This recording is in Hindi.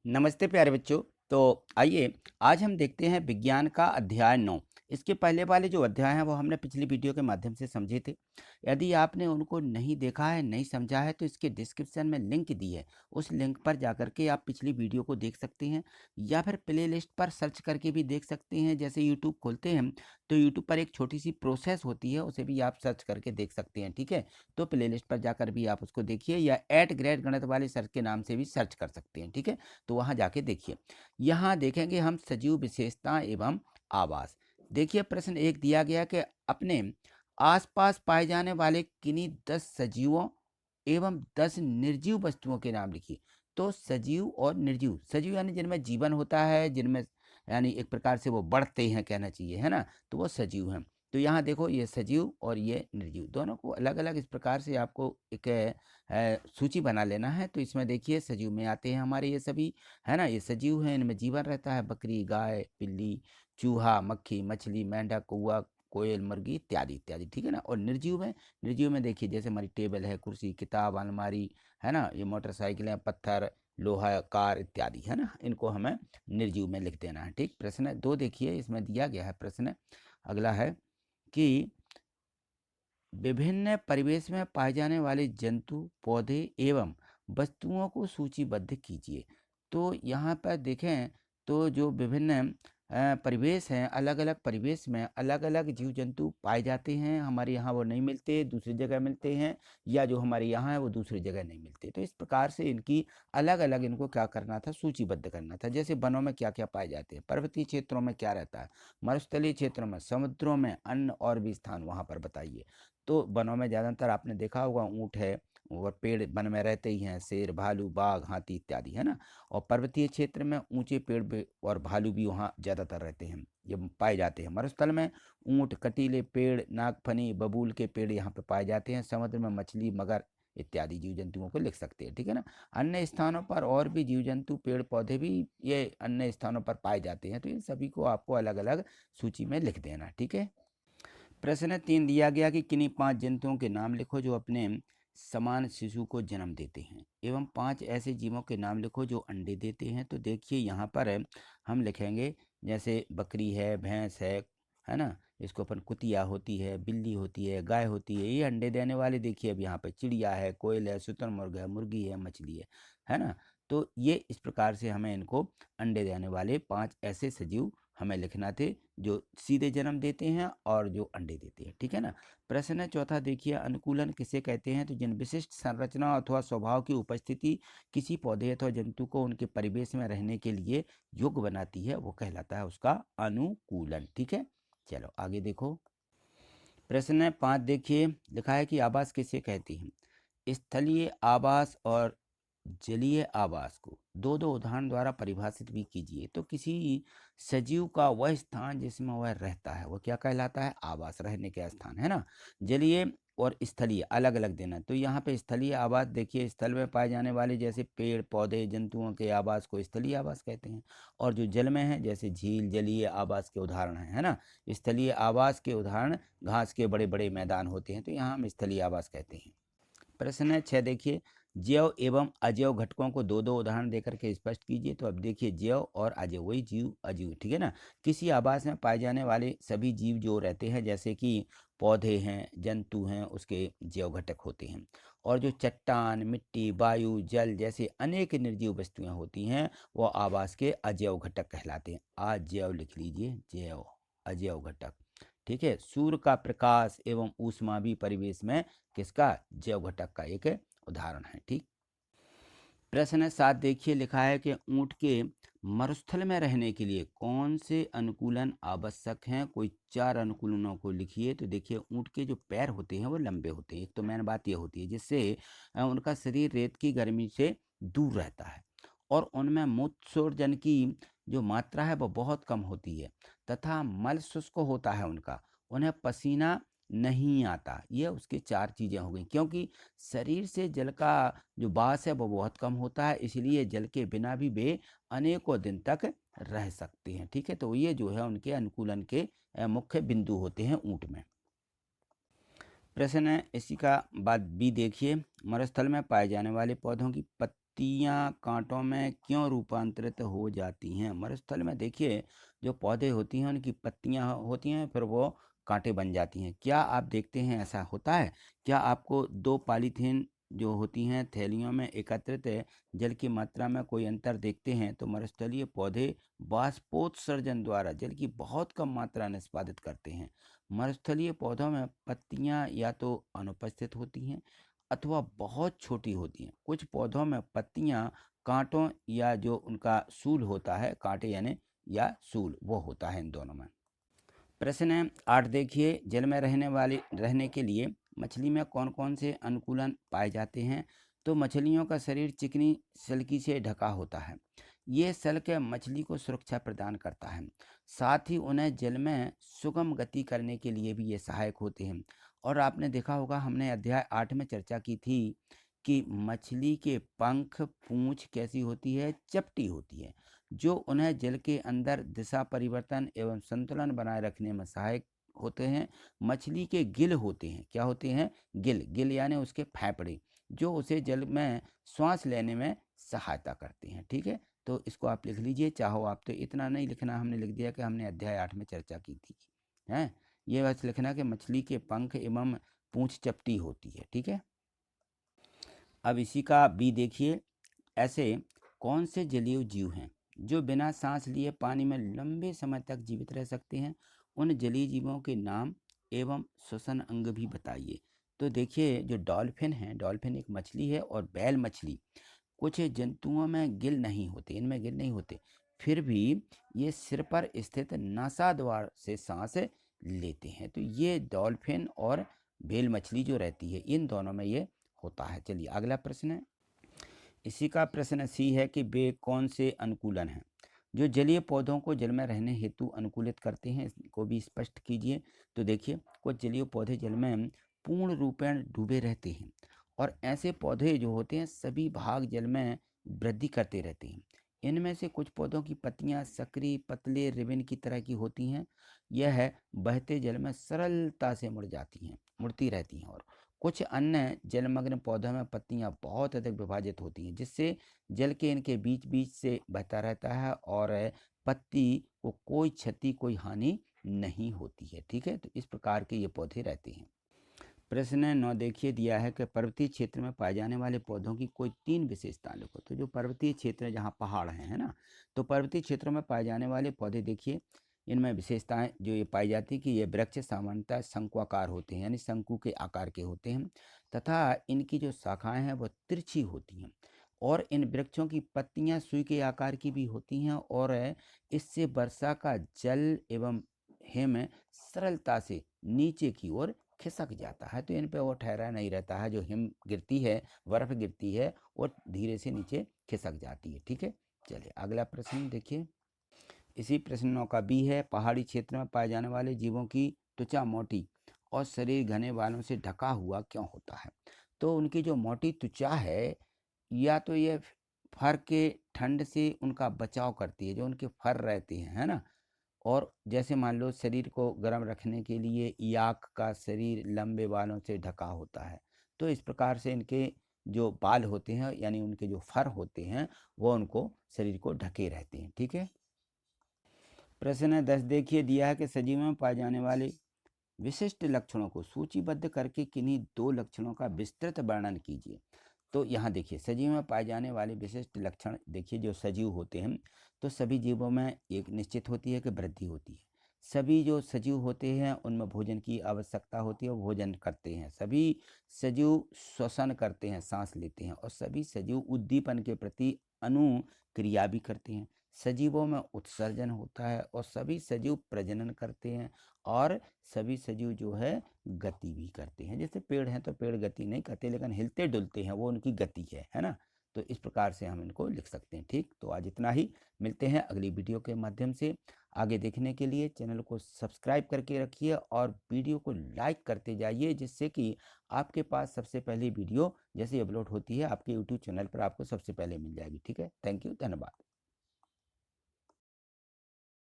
नमस्ते प्यारे बच्चों। तो आइए आज हम देखते हैं विज्ञान का अध्याय 9। इसके पहले वाले जो अध्याय हैं वो हमने पिछली वीडियो के माध्यम से समझे थे। यदि आपने उनको नहीं देखा है, नहीं समझा है तो इसके डिस्क्रिप्शन में लिंक दी है। उस लिंक पर जाकर के आप पिछली वीडियो को देख सकते हैं या फिर प्ले लिस्ट पर सर्च करके भी देख सकते हैं। जैसे यूट्यूब खोलते हैं तो यूट्यूब पर एक छोटी सी प्रोसेस होती है, उसे भी आप सर्च करके देख सकते हैं। ठीक है, तो प्ले लिस्ट पर जाकर भी आप उसको देखिए या एट ग्रेड गणित वाले सर के नाम से भी सर्च कर सकते हैं। ठीक है, तो वहाँ जाके देखिए। यहाँ देखेंगे हम सजीव विशेषता एवं आवास। देखिए प्रश्न एक दिया गया कि अपने आसपास पाए जाने वाले किन्हीं 10 सजीवों एवं 10 निर्जीव वस्तुओं के नाम लिखिए। तो सजीव और निर्जीव, सजीव यानी जिनमें जीवन होता है, जिनमें यानी एक प्रकार से वो बढ़ते हैं कहना चाहिए, है ना, तो वो सजीव हैं। तो यहाँ देखो ये सजीव और ये निर्जीव, दोनों को अलग अलग इस प्रकार से आपको एक सूची बना लेना है। तो इसमें देखिए सजीव में आते हैं हमारे ये सभी, है ना, ये सजीव हैं, इनमें जीवन रहता है। बकरी, गाय, बिल्ली, चूहा, मक्खी, मछली, मेंढक, कौवा, कोयल, मुर्गी इत्यादि इत्यादि। ठीक है ना। और निर्जीव है, निर्जीव में देखिए जैसे हमारी टेबल है, कुर्सी, किताब, अलमारी, है ना, ये मोटरसाइकिल है, पत्थर, लोहा, कार इत्यादि, है ना, इनको हमें निर्जीव में लिख देना है। ठीक, प्रश्न 2 देखिए, इसमें दिया गया है प्रश्न अगला है कि विभिन्न परिवेश में पाए जाने वाले जंतु, पौधे एवं वस्तुओं को सूचीबद्ध कीजिए। तो यहाँ पर देखें तो जो विभिन्न परिवेश हैं, अलग अलग परिवेश में अलग अलग जीव जंतु पाए जाते हैं। हमारे यहाँ वो नहीं मिलते, दूसरी जगह मिलते हैं, या जो हमारे यहाँ है वो दूसरी जगह नहीं मिलते। तो इस प्रकार से इनकी अलग अलग इनको क्या करना था, सूचीबद्ध करना था। जैसे वनों में क्या क्या पाए जाते हैं, पर्वतीय क्षेत्रों में क्या रहता है, मरुस्थलीय क्षेत्रों में, समुद्रों में, अन्य और भी स्थान वहाँ पर बताइए। तो वनों में ज़्यादातर आपने देखा होगा ऊँट है, और पेड़ वन में रहते ही हैं, शेर, भालू, बाघ, हाथी इत्यादि, है ना। और पर्वतीय क्षेत्र में ऊंचे पेड़ भी और भालू भी वहाँ ज़्यादातर रहते हैं, ये पाए जाते हैं। मरुस्थल में ऊँट, कटीले पेड़, नागफनी, बबूल के पेड़ यहाँ पे पाए जाते हैं। समुद्र में मछली, मगर इत्यादि जीव जंतुओं को लिख सकते हैं। ठीक है ना। अन्य स्थानों पर और भी जीव जंतु, पेड़ पौधे भी ये अन्य स्थानों पर पाए जाते हैं। तो इन सभी को आपको अलग अलग सूची में लिख देना। ठीक है। प्रश्न 3 दिया गया कि किन्हीं 5 जंतुओं के नाम लिखो जो अपने समान शिशु को जन्म देते हैं, एवं 5 ऐसे जीवों के नाम लिखो जो अंडे देते हैं। तो देखिए यहाँ पर हम लिखेंगे जैसे बकरी है, भैंस है ना, इसको अपन कुतिया होती है, बिल्ली होती है, गाय होती है, ये अंडे देने वाले। देखिए अब यहाँ पे चिड़िया है, कोयल है, शुतुरमुर्ग है, मुर्गी है, मछली है ना। तो ये इस प्रकार से हमें इनको अंडे देने वाले 5 ऐसे सजीव हमें लिखना थे जो सीधे जन्म देते हैं और जो अंडे देते हैं। ठीक है ना। प्रश्न चौथा देखिए, अनुकूलन किसे कहते हैं। तो जिन विशिष्ट संरचना अथवा स्वभाव की उपस्थिति किसी पौधे अथवा जंतु को उनके परिवेश में रहने के लिए योग्य बनाती है, वो कहलाता है उसका अनुकूलन। ठीक है, चलो आगे देखो। प्रश्न 5 देखिए, लिखा है कि आवास किसे कहते हैं। स्थलीय आवास और जलीय आवास को दो दो उदाहरण द्वारा परिभाषित भी कीजिए। तो किसी सजीव का वह स्थान जिसमें वह रहता है वो क्या कहलाता है, आवास, रहने का स्थान, है ना। जलीय और स्थलीय अलग अलग देना। तो यहाँ पे स्थलीय आवास देखिए, स्थल में पाए जाने वाले जैसे पेड़ पौधे जंतुओं के आवास को स्थलीय आवास कहते हैं। और जो जल में है जैसे झील, जलीय आवास के उदाहरण हैं, है ना। स्थलीय आवास के उदाहरण घास के बड़े बड़े मैदान होते हैं, तो यहाँ हम स्थलीय आवास कहते हैं। प्रश्न 6 देखिए, जैव एवं अजैव घटकों को दो दो उदाहरण देकर के स्पष्ट कीजिए। तो अब देखिए जैव और अजैव, वही जीव अजीव, ठीक है ना। किसी आवास में पाए जाने वाले सभी जीव जो रहते हैं, जैसे कि पौधे हैं, जंतु हैं, उसके जैव घटक होते हैं। और जो चट्टान, मिट्टी, वायु, जल जैसे अनेक निर्जीव वस्तुएं होती हैं वो आवास के अजैव घटक कहलाते हैं। अजैव लिख लीजिए, जैव, अजैव घटक। ठीक है। सूर्य का प्रकाश एवं ऊष्मा भी परिवेश में किसका, जैव घटक का एक उदाहरण है। ठीक। प्रश्न 7 देखिए, लिखा है कि ऊंट के मरुस्थल में रहने के लिए कौन से अनुकूलन आवश्यक हैं। कोई 4 अनुकूलनों को लिखिए। तो देखिए ऊंट के जो पैर होते हैं वो लंबे होते हैं, एक तो मेन बात ये होती है, जिससे उनका शरीर रेत की गर्मी से दूर रहता है। और उनमें मूत्रोत्सर्जन की जो मात्रा है वो बहुत कम होती है, तथा मल शुष्क होता है उनका, उन्हें पसीना नहीं आता। ये उसके 4 चीज़ें हो गई, क्योंकि शरीर से जल का जो बास है वो बहुत कम होता है, इसलिए जल के बिना भी वे अनेकों दिन तक रह सकते हैं। ठीक है, तो ये जो है उनके अनुकूलन के मुख्य बिंदु होते हैं ऊँट में। प्रश्न है इसी का बाद बी देखिए, मरुस्थल में पाए जाने वाले पौधों की पत्तियां कांटों में क्यों रूपांतरित हो जाती हैं? मरुस्थल में देखिए जो पौधे होती हैं उनकी पत्तियां होती हैं, फिर वो कांटे बन जाती हैं। क्या आप देखते हैं ऐसा होता है? क्या आपको दो पॉलीथीन जो होती हैं थैलियों में एकत्रित जल की मात्रा में कोई अंतर देखते हैं? तो मरुस्थलीय पौधे बाष्पोत्सर्जन द्वारा जल की बहुत कम मात्रा निष्पादित करते हैं। मरुस्थलीय पौधों में पत्तियां या तो अनुपस्थित होती हैं अथवा बहुत छोटी होती हैं। कुछ पौधों में पत्तियां कांटों या जो उनका सूल होता है, कांटे यानी या सूल, वो होता है इन दोनों में। प्रश्न 8 देखिए, जल में रहने के लिए मछली में कौन कौन से अनुकूलन पाए जाते हैं? तो मछलियों का शरीर चिकनी सल्की से ढका होता है। ये सल्क मछली को सुरक्षा प्रदान करता है, साथ ही उन्हें जल में सुगम गति करने के लिए भी ये सहायक होते हैं। और आपने देखा होगा, हमने अध्याय 8 में चर्चा की थी कि मछली के पंख पूंछ कैसी होती है, चपटी होती है, जो उन्हें जल के अंदर दिशा परिवर्तन एवं संतुलन बनाए रखने में सहायक होते हैं। मछली के गिल होते हैं, क्या होते हैं? गिल, गिल यानी उसके फेफड़े, जो उसे जल में श्वास लेने में सहायता करते हैं। ठीक है, तो इसको आप लिख लीजिए, चाहो आप तो इतना नहीं लिखना, हमने लिख दिया कि हमने अध्याय 8 में चर्चा की थी। हैं, ये बस लिखना कि मछली के पंख एवं पूंछ चपटी होती है। ठीक है, अब इसी का बी देखिए, ऐसे कौन से जलीय जीव हैं जो बिना सांस लिए पानी में लंबे समय तक जीवित रह सकते हैं? उन जलीय जीवों के नाम एवं श्वसन अंग भी बताइए। तो देखिए, जो डॉल्फिन है, डॉल्फिन एक मछली है, और बैल मछली, कुछ जंतुओं में गिल नहीं होते, इनमें गिल नहीं होते, फिर भी ये सिर पर स्थित नासा द्वार से सांस लेते हैं। तो ये डॉल्फिन और व्हेल मछली जो रहती है, इन दोनों में ये होता है। चलिए अगला प्रश्न है, इसी का प्रश्न सी है कि वे कौन से अनुकूलन हैं जो जलीय पौधों को जल में रहने हेतु अनुकूलित करते हैं? इसको भी स्पष्ट कीजिए। तो देखिए, कुछ जलीय पौधे जल में पूर्ण रूपेण डूबे रहते हैं, और ऐसे पौधे जो होते हैं सभी भाग जल में वृद्धि करते रहते हैं। इनमें से कुछ पौधों की पत्तियां सक्रिय पतले रिबन की तरह की होती हैं। यह बहते जल में सरलता से मुड़ती रहती हैं। और कुछ अन्य जलमग्न पौधों में पत्तियां बहुत अधिक विभाजित होती हैं, जिससे जल के इनके बीच बीच से बहता रहता है और पत्ती को कोई क्षति, कोई हानि नहीं होती है। ठीक है, तो इस प्रकार के ये पौधे रहते हैं। प्रश्न 9 देखिए, दिया है कि पर्वतीय क्षेत्र में पाए जाने वाले पौधों की कोई 3 विशेषताएं लिखो। तो जो पर्वतीय क्षेत्र है, जहाँ पहाड़ हैं, है ना, तो पर्वतीय क्षेत्रों में पाए जाने वाले पौधे देखिए, इनमें विशेषताएं जो ये पाई जाती कि ये वृक्ष सामान्यतः शंक्वाकार होते हैं, यानी शंकु के आकार के होते हैं, तथा इनकी जो शाखाएं हैं वो तिरछी होती हैं, और इन वृक्षों की पत्तियां सुई के आकार की भी होती हैं, और इससे वर्षा का जल एवं हिम सरलता से नीचे की ओर खिसक जाता है। तो इन पे वो ठहरा नहीं रहता है, जो हिम गिरती है, बर्फ गिरती है, वो धीरे से नीचे खिसक जाती है। ठीक है, चलिए अगला प्रश्न देखिए, इसी प्रश्नों का बी है, पहाड़ी क्षेत्र में पाए जाने वाले जीवों की त्वचा मोटी और शरीर घने बालों से ढका हुआ क्यों होता है? तो उनकी जो मोटी त्वचा है, या तो ये फर के ठंड से उनका बचाव करती है, जो उनके फर रहते हैं, है ना, और जैसे मान लो शरीर को गर्म रखने के लिए याक का शरीर लंबे बालों से ढका होता है, तो इस प्रकार से इनके जो बाल होते हैं, यानी उनके जो फर होते हैं, वो उनको शरीर को ढके रहते हैं। ठीक है, प्रश्न 10 देखिए, दिया है कि सजीवों में पाए जाने वाले विशिष्ट लक्षणों को सूचीबद्ध करके किन्हीं 2 लक्षणों का विस्तृत वर्णन कीजिए। तो यहाँ देखिए, सजीव में पाए जाने वाले विशिष्ट लक्षण देखिए, जो सजीव होते हैं, तो सभी जीवों में एक निश्चित होती है कि वृद्धि होती है। सभी जो सजीव होते हैं उनमें भोजन की आवश्यकता होती है, वो भोजन करते हैं। सभी सजीव श्वसन करते हैं, सांस लेते हैं, और सभी सजीव उद्दीपन के प्रति अनुक्रिया भी करते हैं। सजीवों में उत्सर्जन होता है, और सभी सजीव प्रजनन करते हैं, और सभी सजीव जो है गति भी करते हैं। जैसे पेड़ हैं तो पेड़ गति नहीं करते, लेकिन हिलते डुलते हैं, वो उनकी गति है ना। तो इस प्रकार से हम इनको लिख सकते हैं। ठीक, तो आज इतना ही, मिलते हैं अगली वीडियो के माध्यम से। आगे देखने के लिए चैनल को सब्सक्राइब करके रखिए, और वीडियो को लाइक करते जाइए, जिससे कि आपके पास सबसे पहली वीडियो जैसे अपलोड होती है आपके यूट्यूब चैनल पर आपको सबसे पहले मिल जाएगी। ठीक है, थैंक यू, धन्यवाद।